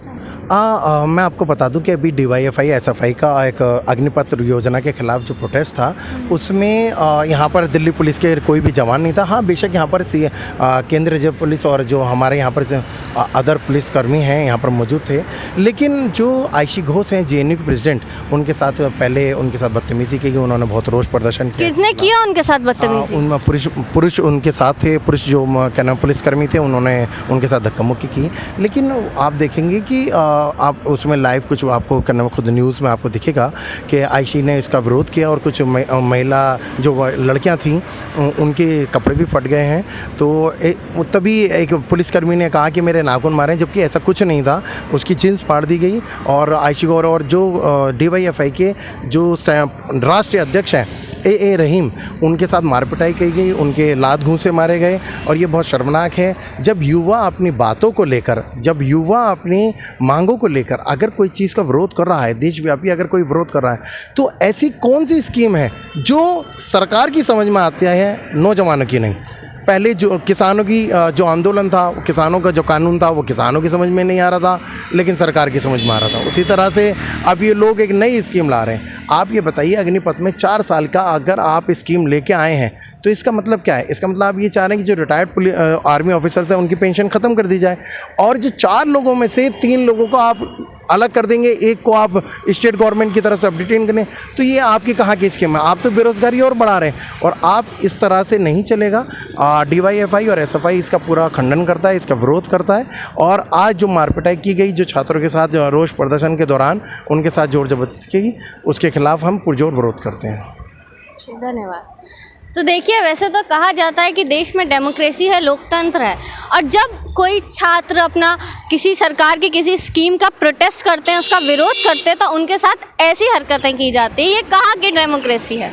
मैं आपको बता दूं कि अभी DYFI एसएफआई का एक अग्निपथ योजना के खिलाफ जो प्रोटेस्ट था उसमें यहाँ पर दिल्ली पुलिस के कोई भी जवान नहीं था। हाँ, बेशक यहाँ पर केंद्रीय रिजर्व पुलिस और जो हमारे यहाँ पर से अदर पुलिसकर्मी हैं यहाँ पर मौजूद थे, लेकिन जो आयशी घोष हैं JNU के प्रेसिडेंट, उनके साथ पहले उनके साथ बदतमीजी की गई। उन्होंने बहुत रोष प्रदर्शन किया। किसने किया उनके साथ बदतमीजी? उनमें पुरुष उनके साथ थे, पुरुष जो क्या नाम पुलिसकर्मी थे, उन्होंने उनके साथ धक्का मुक्की की। लेकिन आप देखेंगे कि आप उसमें लाइव कुछ आपको करने में खुद न्यूज़ में आपको दिखेगा कि आयशी ने इसका विरोध किया और कुछ महिला जो लड़कियां थीं उनके कपड़े भी फट गए हैं। तो तभी एक पुलिसकर्मी ने कहा कि मेरे नाखून मारे, जबकि ऐसा कुछ नहीं था। उसकी जींस फाड़ दी गई और आयशी गौर और जो DYFI के जो राष्ट्रीय अध्यक्ष हैं AA रहीम, उनके साथ मारपिटाई की गई, उनके लात घूंसे मारे गए। और ये बहुत शर्मनाक है जब युवा अपनी बातों को लेकर, जब युवा अपनी मांगों को लेकर अगर कोई चीज़ का विरोध कर रहा है, देशव्यापी अगर कोई विरोध कर रहा है, तो ऐसी कौन सी स्कीम है जो सरकार की समझ में आती है, नौजवानों की नहीं। पहले जो किसानों की जो आंदोलन था, किसानों का जो कानून था वो किसानों की समझ में नहीं आ रहा था, लेकिन सरकार की समझ में आ रहा था। उसी तरह से अब ये लोग एक नई स्कीम ला रहे हैं। आप ये बताइए, अग्निपथ में 4 साल का अगर आप स्कीम लेके आए हैं तो इसका मतलब क्या है? इसका मतलब आप ये चाह रहे हैं कि जो रिटायर्ड आर्मी ऑफिसर्स हैं उनकी पेंशन ख़त्म कर दी जाए, और जो 4 लोगों में से 3 लोगों को आप अलग कर देंगे, एक को आप स्टेट गवर्नमेंट की तरफ से अपडेटेन करें। तो ये आपकी कहाँ की स्कीम है? आप तो बेरोज़गारी और बढ़ा रहे हैं, और आप इस तरह से नहीं चलेगा। DYFI और SFI इसका पूरा खंडन करता है, इसका विरोध करता है। और आज जो मारपिटाई की गई जो छात्रों के साथ रोष प्रदर्शन के दौरान उनके साथ जोर जबरदस्ती की गई, उसके खिलाफ हम पुरजोर विरोध करते हैं। धन्यवाद। तो देखिए, वैसे तो कहा जाता है कि देश में डेमोक्रेसी है, लोकतंत्र है, और जब कोई छात्र अपना किसी सरकार की किसी स्कीम का प्रोटेस्ट करते हैं, उसका विरोध करते हैं, तो उनके साथ ऐसी हरकतें की जाती है। ये कहाँ की डेमोक्रेसी है?